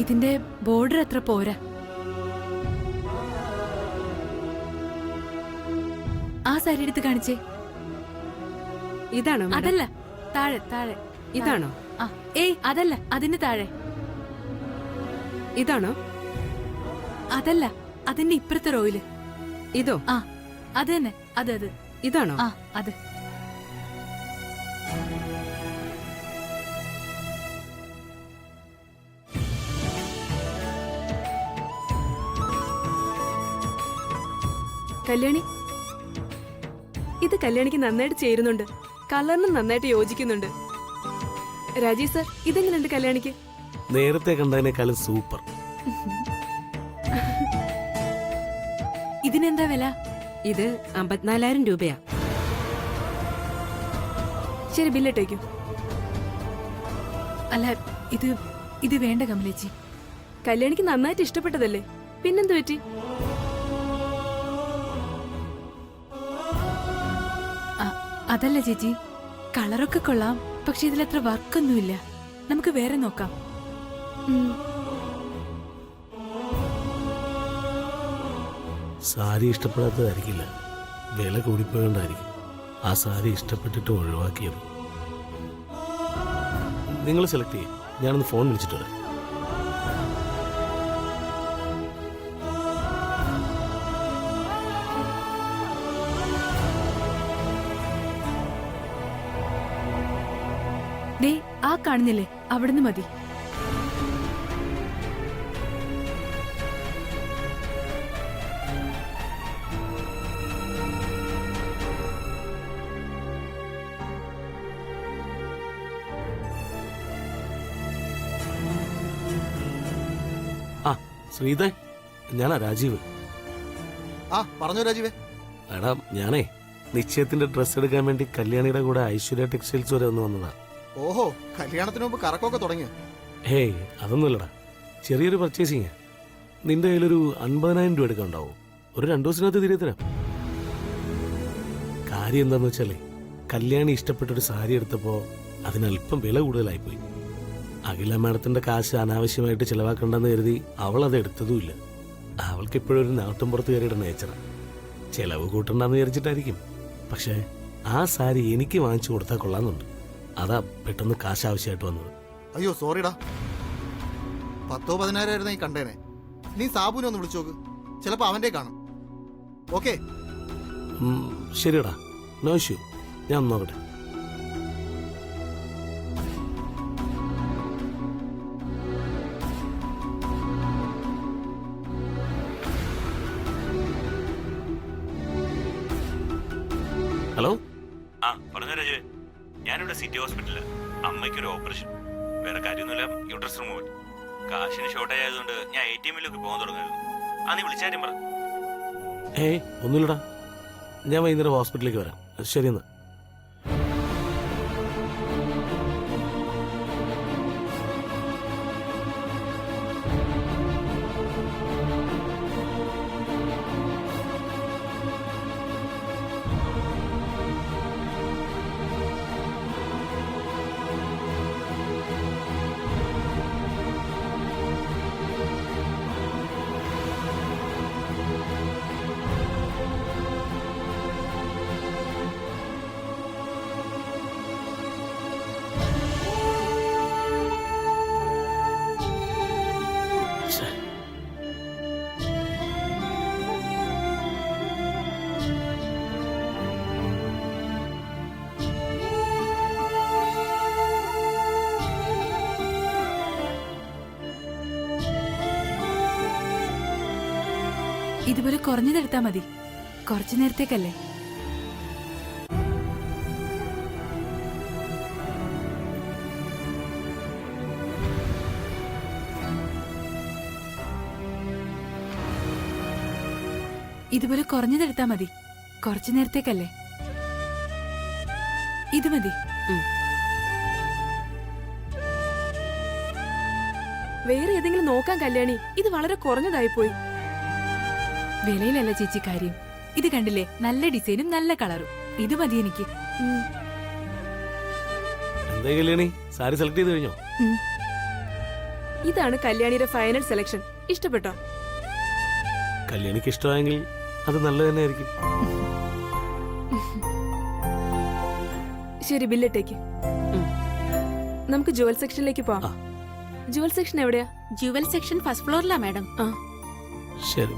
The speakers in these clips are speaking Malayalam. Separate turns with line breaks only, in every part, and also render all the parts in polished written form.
ഇതിന്റെ ബോർഡർ അത്ര പോരാ. ആ സാരി എടുത്ത് കാണിച്ചേ.
ഇതാണോ?
അതല്ല, താഴെ താഴെ.
ഇതാണോ?
ആ ഏയ് അതല്ല, അതിന് താഴെ.
ഇതാണോ?
അതല്ല, അതിന്റെ ഇപ്പുറത്തെ റോയില്.
ഇതോ?
ആ അത് തന്നെ, അത്.
ഇതാണോ?
ആ അത്.
കല്യാണി, ഇത് കല്യാണിക്ക് നന്നായിട്ട് ചേരുന്നുണ്ട്. കളറിനും നന്നായിട്ട് യോജിക്കുന്നുണ്ട്. രാജീവ് സർ, ഇതെങ്ങനെയുണ്ട് കല്യാണിക്ക്?
നേരത്തെ കണ്ടതിനേക്കാളും സൂപ്പർ.
ഇതിനെന്താ വില?
ഇത് 54,000 രൂപയാ. ശരി, ബില്ലിട്ടേക്കൂ.
അല്ല, ഇത് വേണ്ട കമലേച്ചി.
കല്യാണിക്ക് നന്നായിട്ട് ഇഷ്ടപ്പെട്ടതല്ലേ, പിന്നെന്ത് പറ്റി?
അതല്ല ചേച്ചി, കളറൊക്കെ കൊള്ളാം, പക്ഷെ ഇതിലത്ര വർക്കൊന്നുമില്ല. നമുക്ക് വേറെ നോക്കാം.
സാരി ഇഷ്ടപ്പെടാത്തതായിരിക്കില്ല, വില കൂടിപ്പോയോണ്ടായിരിക്കും ആ സാരി ഇഷ്ടപ്പെട്ടിട്ട് ഒഴിവാക്കിയത്. നിങ്ങൾ സെലക്ട് ചെയ്യും, ഞാനൊന്ന് ഫോൺ വിളിച്ചിട്ട് വരാം.
ദേ, ആ കാണുന്നില്ലേ, അവിടുന്ന് മതി.
ആ ശ്രീധേ, ഞാനാ രാജീവ്.
ആ പറഞ്ഞോ രാജീവേ.
എടാ, ഞാനേ നിശ്ചയത്തിന്റെ ഡ്രസ്സ് എടുക്കാൻ വേണ്ടി കല്യാണിയുടെ കൂടെ ഐശ്വര്യ ടെക്സ്റ്റൈൽസ് വരെ ഒന്ന് വന്നതാ.
ഓഹോ, കല്യാണത്തിന് മുമ്പ് കറക്കമൊക്കെ തുടങ്ങിയോ?
ഹേയ്, അതൊന്നുമില്ലടാ, ചെറിയൊരു പർച്ചേസിങ്. നിന്റെ കയ്യിലൊരു 50,000 രൂപ എടുക്കാൻ ഉണ്ടാവും. ഒരു 2 ദിവസത്തിനകത്ത് തിരികെ തരാം. കാര്യം എന്താന്ന് വെച്ചാലേ, കല്യാണി ഇഷ്ടപ്പെട്ടൊരു സാരി എടുത്തപ്പോ അതിനല്പം വില കൂടുതലായിപ്പോയി. അഖില മാഡത്തിന്റെ കാശ് അനാവശ്യമായിട്ട് ചെലവാക്കണ്ടെന്ന് കരുതി അവൾ അത് എടുത്തതുമില്ല. അവൾക്ക് ഇപ്പോഴും ഒരു നാട്ടുംപുറത്ത് കയറിയുടെ നേച്ചറാ. ചെലവ് കൂട്ടണ്ടെന്ന് വിചാരിച്ചിട്ടായിരിക്കും. പക്ഷേ ആ സാരി എനിക്ക് വാങ്ങിച്ചു കൊടുത്താൽ കൊള്ളാന്നുണ്ട്. അതാ പെട്ടെന്ന് കാശ് ആവശ്യമായിട്ട് വന്നത്.
അയ്യോ സോറിടാ, 10,000-15,000 ആയിരുന്നു ഈ കണ്ടേനെ. നീ സാബുനെ ഒന്ന് വിളിച്ചു നോക്ക്, ചിലപ്പോ അവന്റെ കാണും. ഓക്കെ
ശരിയടാ, നോ ഇഷ്യൂ, ഞാൻ നോക്കട്ടെ. ഹലോ.
ആ പറഞ്ഞോ രാജു, ഞാനിവിടെ സിറ്റി ഹോസ്പിറ്റലില്. അമ്മയ്ക്കൊരു ഓപ്പറേഷൻ, വേറെ കാര്യമൊന്നുമില്ല, യൂട്രസ് റിമൂവൽ. കാശിന് ഷോർട്ടേജ് ആയതുകൊണ്ട് ഞാൻ ATM-ലേക്ക് പോകാൻ തുടങ്ങായിരുന്നു. ആ നീ വിളിച്ചാരും പറ.
ഏയ് ഒന്നുമില്ലടാ, ഞാൻ വൈകുന്നേരം ഹോസ്പിറ്റലിലേക്ക് വരാം. ശരി എന്നാ.
ഇതുപോലെ കുറഞ്ഞതെടുത്താ മതി, കുറച്ചു നേരത്തേക്കല്ലേ. ഇതുപോലെ കുറഞ്ഞതെടുത്താ മതി, കുറച്ചു നേരത്തേക്കല്ലേ. ഇത് മതി.
വേറെ ഏതെങ്കിലും നോക്കാൻ കല്യാണി, ഇത് വളരെ കുറഞ്ഞതായിപ്പോയി.
വിലയിലല്ല ചേച്ചി കാര്യം. ഇത് കണ്ടില്ലേ, നല്ല ഡിസൈനും നല്ല കളറും. ഇത് മതി എനിക്ക്.
എന്താ കല്യാണി, സാരി സെലക്ട് ചെയ്ത് കഴിഞ്ഞോ?
ഇതാണ് കല്യാണിയുടെ ഫൈനൽ സെലക്ഷൻ. ഇഷ്ടപ്പെട്ടോ?
കല്യാണിക്ക് ഇഷ്ടമായെങ്കിൽ അത് നല്ലത് തന്നെയായിരിക്കും.
ശരി, ബില്ലിട്ടേക്ക്. നമുക്ക് ജുവൽ സെക്ഷനിലേക്ക് പോവാം.
ആ.
ജുവൽ സെക്ഷൻ എവിടെയാ?
ജുവൽ സെക്ഷൻ ഫസ്റ്റ് ഫ്ലോറിലാ മാഡം.
ആ,
ശരി.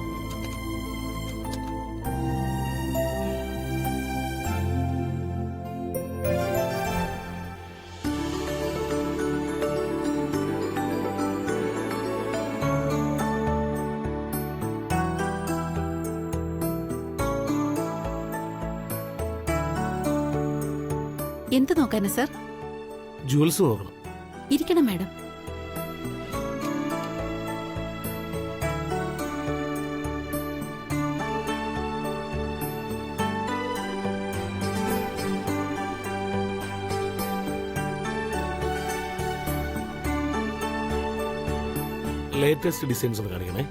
എന്ത് നോക്കാനാ സർ?
ജുവൽസ് നോക്കണം.
ഇരിക്കണം മാഡം.
ലേറ്റസ്റ്റ് ഡിസൈൻസ് ഒന്ന് കാണിക്കണേ.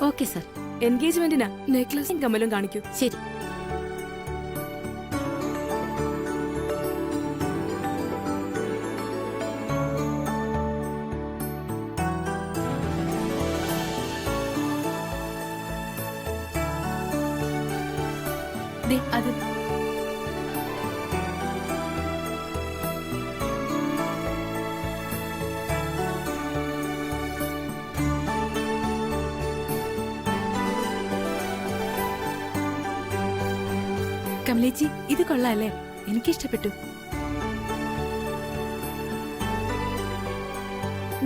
Okay sir.
എൻഗേജ്മെന്റിനാ നെക്ലസും കമ്മലും കാണിക്കൂ.
ശരി. ദേ, അത് കമലേച്ചി, ഇത് കൊള്ളാല്ലേ? എനിക്കിഷ്ടപ്പെട്ടു.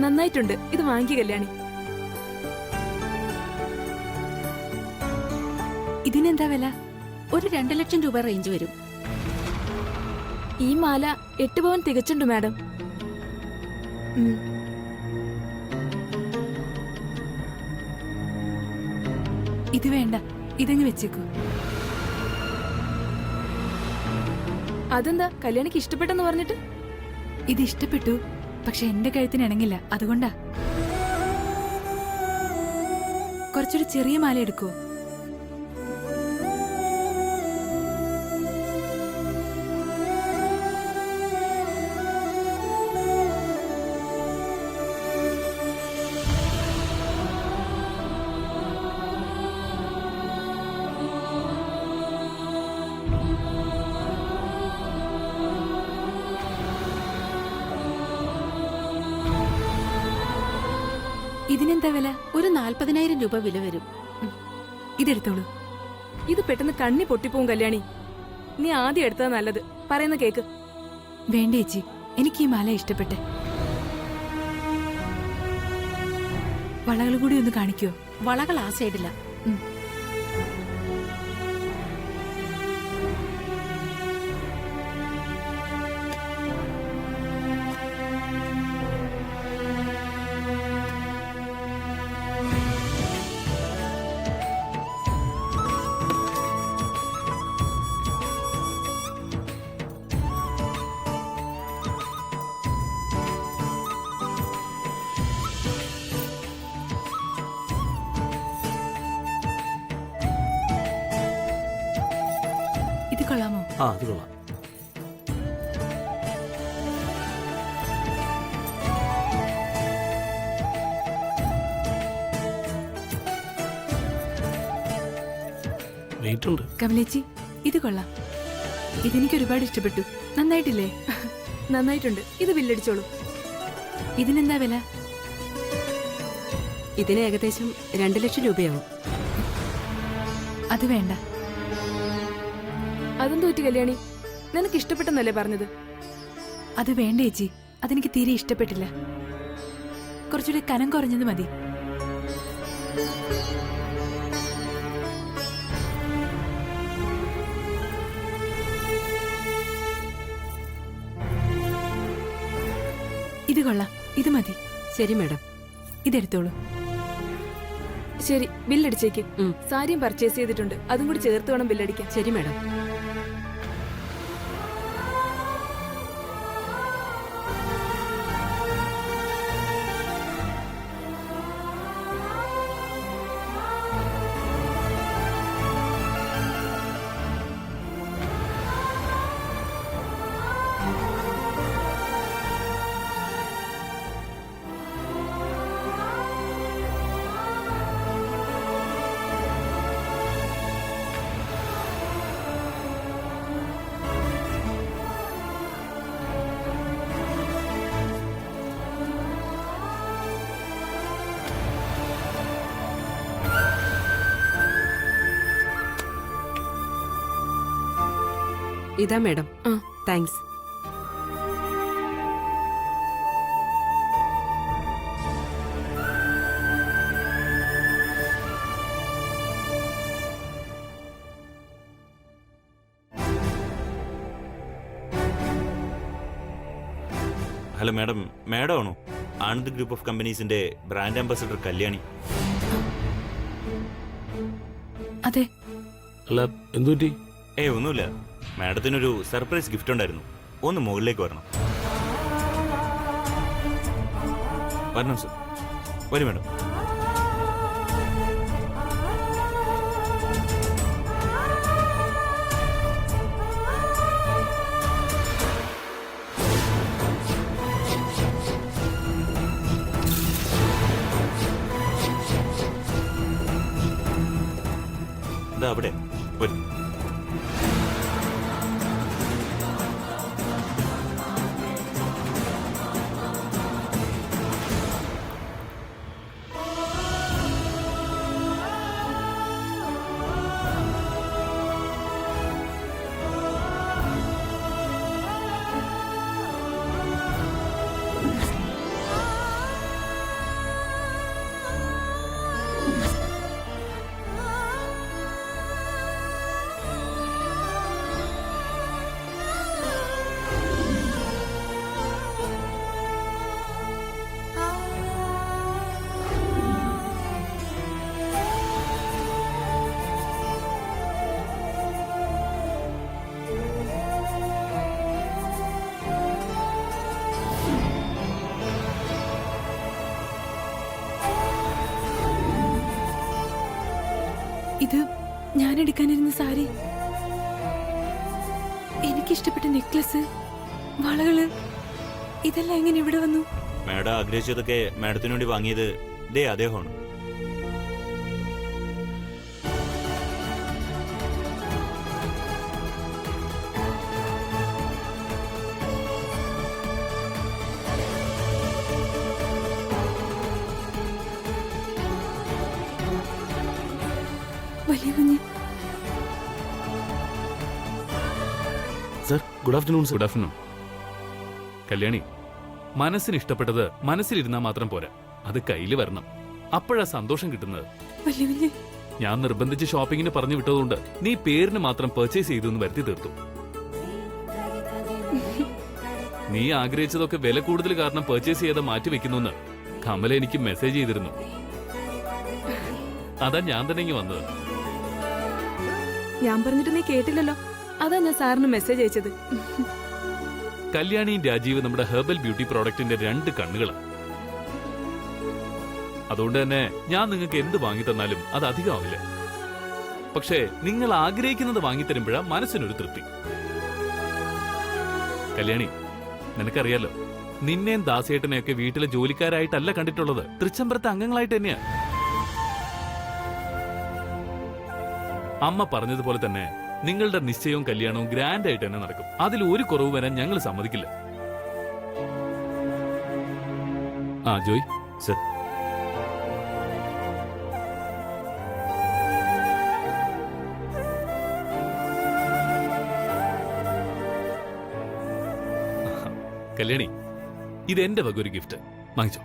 നന്നായിട്ടുണ്ട്. ഇത് വാങ്ങിക്കുക കല്യാണി.
ഇതിനെന്താ വില? ഒരു 2 ലക്ഷം രൂപ റേഞ്ച് വരും.
ഈ മാല 8 പവൻ തികച്ചുണ്ട് മാഡം.
ഇത് വേണ്ട, ഇതങ്ങ് വെച്ചേക്കൂ.
അതെന്താ, കല്യാണിക്ക് ഇഷ്ടപ്പെട്ടെന്ന് പറഞ്ഞിട്ട്?
ഇത് ഇഷ്ടപ്പെട്ടു, പക്ഷെ എന്റെ കഴുത്തിന് ഇണങ്ങില്ല, അതുകൊണ്ടാ. കുറച്ചൊരു ചെറിയ മാല എടുക്കുവോ? ഇതിനെന്താ വില? ഒരു 40,000 രൂപ വില വരും. ഇതെടുത്തോളൂ.
ഇത് പെട്ടെന്ന് കണ്ണി പൊട്ടിപ്പോവും കല്യാണി. നീ ആദ്യം എടുത്തത് നല്ലത്. പറയുന്ന കേക്ക്.
വേണ്ട ചേച്ചി, എനിക്ക് ഈ മാല ഇഷ്ടപ്പെട്ടെ. വളകൾ കൂടി ഒന്ന് കാണിക്കോ? വളകൾ ആ സൈഡില്ല. ഇത് കൊള്ളാമോ?
ആ, അത് കൊള്ളാം. വെയിറ്റ് ഉണ്ട്.
കമലേച്ചി, ഇത് കൊള്ളാം. ഇതെനിക്ക് ഒരുപാട് ഇഷ്ടപ്പെട്ടു. നന്നായിട്ടില്ലേ?
നന്നായിട്ടുണ്ട്. ഇത് ബില്ലടിച്ചോളൂ.
ഇതിനെന്താ വില?
ഇതിന് ഏകദേശം 2 ലക്ഷം രൂപയാവും.
അത് വേണ്ട.
അതെന്ത് പറ്റി കല്യാണി? നിനക്ക് ഇഷ്ടപ്പെട്ടെന്നല്ലേ പറഞ്ഞത്?
അത് വേണ്ട ചേച്ചി, അതെനിക്ക് തീരെ ഇഷ്ടപ്പെട്ടില്ല. കുറച്ചുകൂടി കനം കുറഞ്ഞത് മതി. ഇത് കൊള്ളാം, ഇത് മതി.
ശരി മാഡം.
ഇതെടുത്തോളൂ.
ശരി, ബില്ലടിച്ചേക്ക്. സാരിയും പർച്ചേസ് ചെയ്തിട്ടുണ്ട്, അതും കൂടി ചേർത്ത് വേണം ബില്ലടിക്കാൻ.
ശരി മാഡം. ഇതാ മാഡം.
ആ.
താങ്ക്സ്.
ഹലോ മാഡം, മാഡം ആണോ ആനന്ദ് ഗ്രൂപ്പ് ഓഫ് കമ്പനീസിന്റെ ബ്രാൻഡ് അംബാസിഡർ കല്യാണി?
അതെ.
അല്ല, എന്തുപറ്റി?
ഒന്നുമില്ല. മാഡത്തിനൊരു സർപ്രൈസ് ഗിഫ്റ്റ് ഉണ്ടായിരുന്നു. ഒന്ന് മുകളിലേക്ക് വരണം. വരണം സർ. വരും മാഡം. അവിടെ വരും.
ഇത് ഞാൻ എടുക്കാനിരുന്ന സാരി, എനിക്കിഷ്ടപ്പെട്ട നെക്ലസ്, വളകള്, ഇതെല്ലാം എങ്ങനെ ഇവിടെ വന്നു?
മാഡം ആഗ്രഹിച്ചതൊക്കെ മാഡത്തിന് വേണ്ടി വാങ്ങിയത് ദേ അദ്ദേഹമാണ്.
വലിയ കുഞ്ഞ്.
Sir, good afternoon sir.
Good afternoon. Kalyani, മനസ്സിന് ഇഷ്ടപ്പെട്ടത് മനസ്സിലിരുന്നാ മാത്രം പോരാ, അത് കയ്യിൽ വരണം. അപ്പോഴാ സന്തോഷം കിട്ടുന്നത്.
വലിയ കുഞ്ഞ്.
ഞാൻ നിർബന്ധിച്ച് ഷോപ്പിങ്ങിന് പറഞ്ഞു വിട്ടതുകൊണ്ട് നീ പേരിന് മാത്രം പർച്ചേസ് ചെയ്തു എന്ന് വരുത്തി തീർത്തു. നീ ആഗ്രഹിച്ചതൊക്കെ വില കൂടുതൽ കാരണം പർച്ചേസ് ചെയ്ത് മാറ്റി വെക്കുന്നു കമല എനിക്ക് മെസ്സേജ് ചെയ്തിരുന്നു. അതാ ഞാൻ തന്നെ ഇങ്ങ് വന്നത്.
ഞാൻ പറഞ്ഞിട്ട് നീ കേട്ടില്ലല്ലോ, അതാ ഞാൻ സാറിന് മെസ്സേജ് അയച്ചത്.
കല്യാണിയും രാജീവ് നമ്മുടെ ഹെർബൽ ബ്യൂട്ടി പ്രോഡക്റ്റിന്റെ 2 കണ്ണുകളാണ്. അതുകൊണ്ട് തന്നെ ഞാൻ നിങ്ങൾക്ക് എന്ത് വാങ്ങി തന്നാലും അത് അധികമാവില്ല. പക്ഷേ നിങ്ങൾ ആഗ്രഹിക്കുന്നത് വാങ്ങിത്തരുമ്പോഴാ മനസ്സിനൊരു തൃപ്തി. കല്യാണി, നിനക്കറിയാലോ, നിന്നെയും ദാസേട്ടനെയൊക്കെ വീട്ടിലെ ജോലിക്കാരായിട്ടല്ല കണ്ടിട്ടുള്ളത്, തൃച്ചംബരത്തെ അംഗങ്ങളായിട്ട് തന്നെയാ. അമ്മ പറഞ്ഞതുപോലെ തന്നെ നിങ്ങളുടെ നിശ്ചയവും കല്യാണവും ഗ്രാൻഡ് ആയിട്ട് തന്നെ നടക്കും. അതിൽ ഒരു കുറവ് വരാൻ ഞങ്ങൾ സമ്മതിക്കില്ല. ആ ജോയ്
സർ,
കല്യാണി, ഇത് എന്റെ വക ഒരു ഗിഫ്റ്റ്, വാങ്ങിച്ചോ.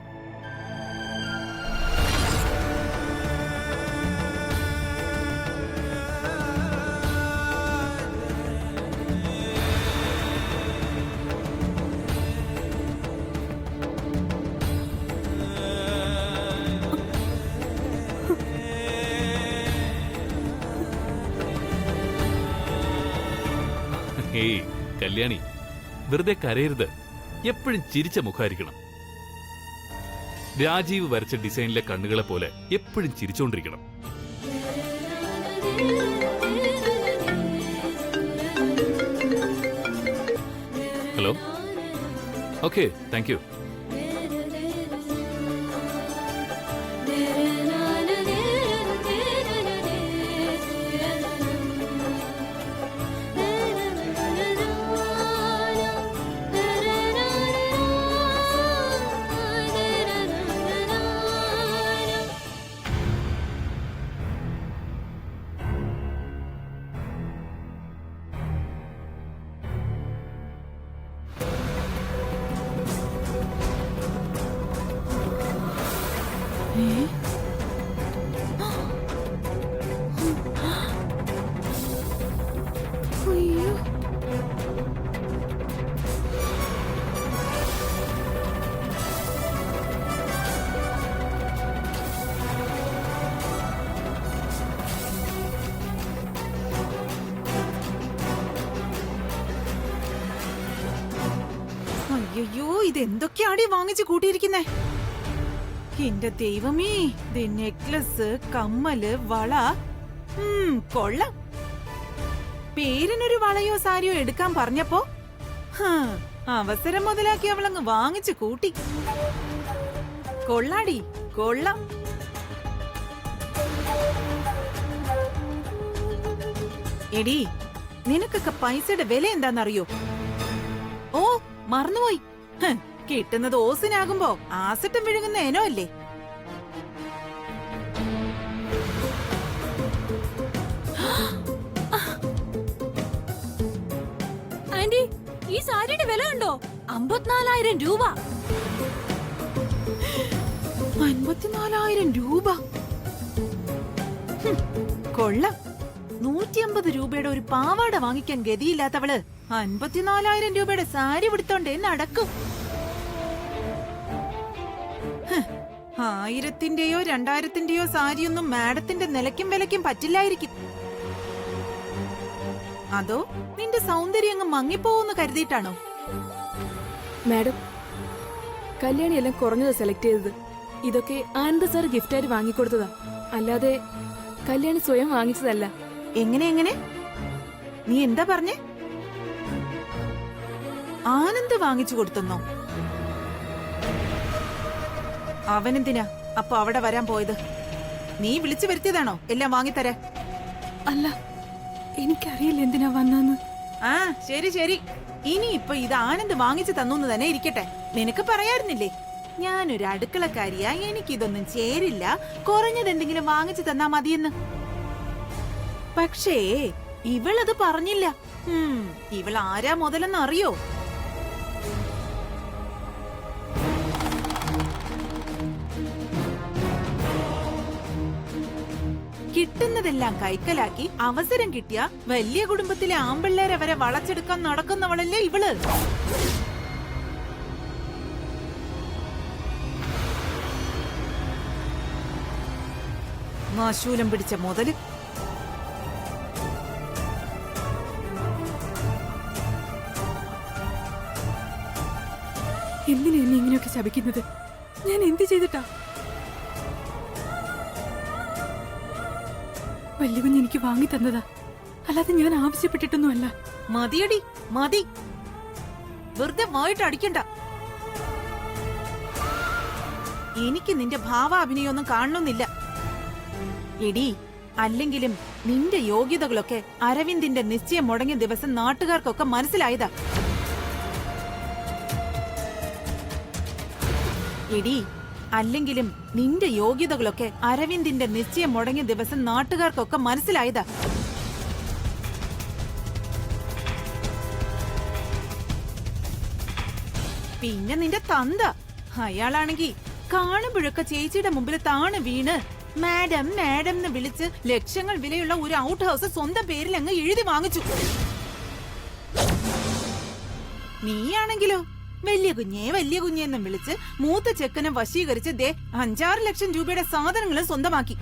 ഹേയ് കല്യാണി, വെറുതെ കരയരുത്. എപ്പോഴും ചിരിച്ച മുഖമായിരിക്കണം. രാജീവ് വരച്ച ഡിസൈനിലെ കണ്ണുകളെ പോലെ എപ്പോഴും ചിരിച്ചുകൊണ്ടിരിക്കണം. Hello, okay, thank you.
ഇതെന്തൊക്കെയാടി വാങ്ങിച്ചു കൂട്ടിയിരിക്കുന്നേ? എന്റെ ദൈവമേ, നെക്ലസ്, കമ്മല്, വള. കൊള്ളാം. പേരിനൊരു വളയോ സാരിയോ എടുക്കാൻ പറഞ്ഞപ്പോ അവസരം മുതലാക്കി അവളങ്ങ് വാങ്ങിച്ചു കൂട്ടി. കൊള്ളാടി, കൊള്ളാം. എടി, നിനക്കൊക്കെ പൈസയുടെ വില എന്താന്നറിയോ? ഓ, മറന്നുപോയി. കിട്ടുന്നത് ഓസിനാകുമ്പോ ആസട്ടും വിഴുങ്ങുന്ന ഏനോ അല്ലേ?
ആന്റി, ഈ സാരിയുടെ വില ഉണ്ടോ? 54,000 രൂപ.
54,000 രൂപ. കൊള്ളാം. 150 രൂപയുടെ ഒരു പാവാട വാങ്ങിക്കാൻ ഗതിയില്ലാത്തവള് 54,000 രൂപയുടെ സാരി പിടുത്തോണ്ടേ നടക്കും. 1000-ന്റെയോ 2000-ന്റെയോ സാരിയൊന്നും മാഡത്തിന്റെ നിലയ്ക്കും വിലയ്ക്കും പറ്റില്ലായിരിക്കും. അതോ നിന്റെ സൗന്ദര്യം അങ്ങ് മങ്ങിപ്പോവെന്ന് കരുതിയിട്ടാണോ?
മാഡം, കല്യാണി എല്ലാം കുറഞ്ഞത് സെലക്ട് ചെയ്തത്. ഇതൊക്കെ ആനന്ദ സാർ ഗിഫ്റ്റായിട്ട് വാങ്ങിക്കൊടുത്തതാ, അല്ലാതെ കല്യാണി സ്വയം വാങ്ങിച്ചതല്ല.
എങ്ങനെ? നീ എന്താ പറഞ്ഞേ? ആനന്ദ് വാങ്ങിച്ചു കൊടുത്തെന്നോ? അവനെന്തിനാ അപ്പൊ അവിടെ വരാൻ പോയത്? നീ വിളിച്ചു വരുത്തിയതാണോ എല്ലാം വാങ്ങിത്തരാ?
അല്ല, എനിക്കറിയില്ല എന്തിനാ വന്നെന്ന്.
ആ, ശരി. ഇനി ഇപ്പൊ ഇത് ആനന്ദ് വാങ്ങിച്ചു തന്നു തന്നെ ഇരിക്കട്ടെ. നിനക്ക് പറയായിരുന്നില്ലേ, ഞാനൊരു അടുക്കളക്കാരിയാ, എനിക്കിതൊന്നും ചേരില്ല, കുറഞ്ഞത് എന്തെങ്കിലും വാങ്ങിച്ചു തന്നാ മതിയെന്ന്. പക്ഷേ ഇവളത് പറഞ്ഞില്ല. ഇവൾ ആരാ മുതലെന്ന് അറിയോ? കിട്ടുന്നതെല്ലാം കൈക്കലാക്കി അവസരം കിട്ടിയ വലിയ കുടുംബത്തിലെ ആമ്പിള്ളേരെ വരെ വളച്ചെടുക്കാൻ നടക്കുന്നവളല്ലേ ഇവള്. മാശൂലം പിടിച്ച മുതല്.
എന്തിനാ എന്നെ ഇങ്ങനെയൊക്കെ ശപിക്കുന്നത്? ഞാൻ എന്ത് ചെയ്തിട്ടാ? വലിയ കുഞ്ഞ് എനിക്ക് വാങ്ങി തന്നതാ, അല്ലാതെ ഞാൻ ആവശ്യപ്പെട്ടിട്ടൊന്നുമല്ല.
മതിയടി, മതി. വെറുതെ വായിട്ട് അടിക്കണ്ട. എനിക്ക് നിന്റെ ഭാവാഭിനയൊന്നും കാണണമെന്നില്ല. എടി, അല്ലെങ്കിലും നിന്റെ യോഗ്യതകളൊക്കെ അരവിന്ദിന്റെ നിശ്ചയം മുടങ്ങിയ ദിവസം നാട്ടുകാർക്കൊക്കെ മനസ്സിലായതാ. എടി, അല്ലെങ്കിലും നിന്റെ യോഗ്യതകളൊക്കെ അരവിന്ദിന്റെ നിശ്ചയം മുടങ്ങിയ ദിവസം നാട്ടുകാർക്കൊക്കെ മനസ്സിലായതാ. പിന്നെ നിന്റെ തന്ത, അയാളാണെങ്കി കാണുമ്പോഴൊക്കെ ചേച്ചിയുടെ മുമ്പിൽ താണ് വീണ് മാഡം മാഡം എന്ന് വിളിച്ച് ലക്ഷങ്ങൾ വിലയുള്ള ഒരു ഔട്ട് ഹൗസ് സ്വന്തം പേരിൽ അങ്ങ് എഴുതി വാങ്ങിച്ചു. നീയാണെങ്കിലോ വലിയ കുഞ്ഞേ എന്നും വിളിച്ച് മൂത്ത ചെക്കനെ വശീകരിച്ച് ദേ 5-6 ലക്ഷം രൂപയുടെ സാധനങ്ങൾ സ്വന്തമാക്കി.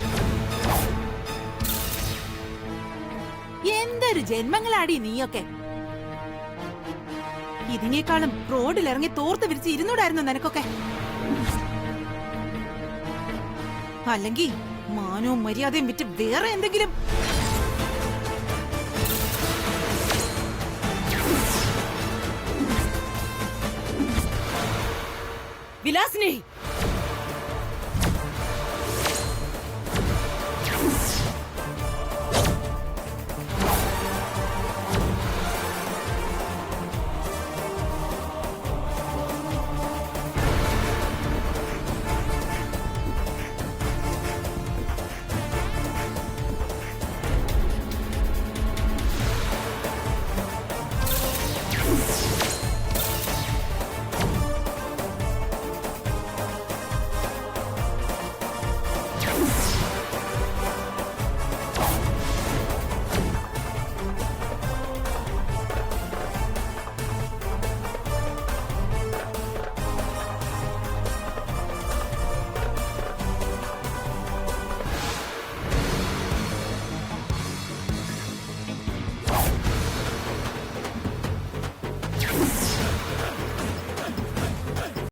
എന്തൊരു ജന്മങ്ങളാടി നീയൊക്കെ! ഇതിനേക്കാളും റോഡിലിറങ്ങി തോർത്ത് വിരിച്ച് ഇരുന്നൂടായിരുന്നു നിനക്കൊക്കെ. അല്ലെങ്കിൽ മാനവും മര്യാദയും വിറ്റ് വേറെ എന്തെങ്കിലും.
വിലാസിനി,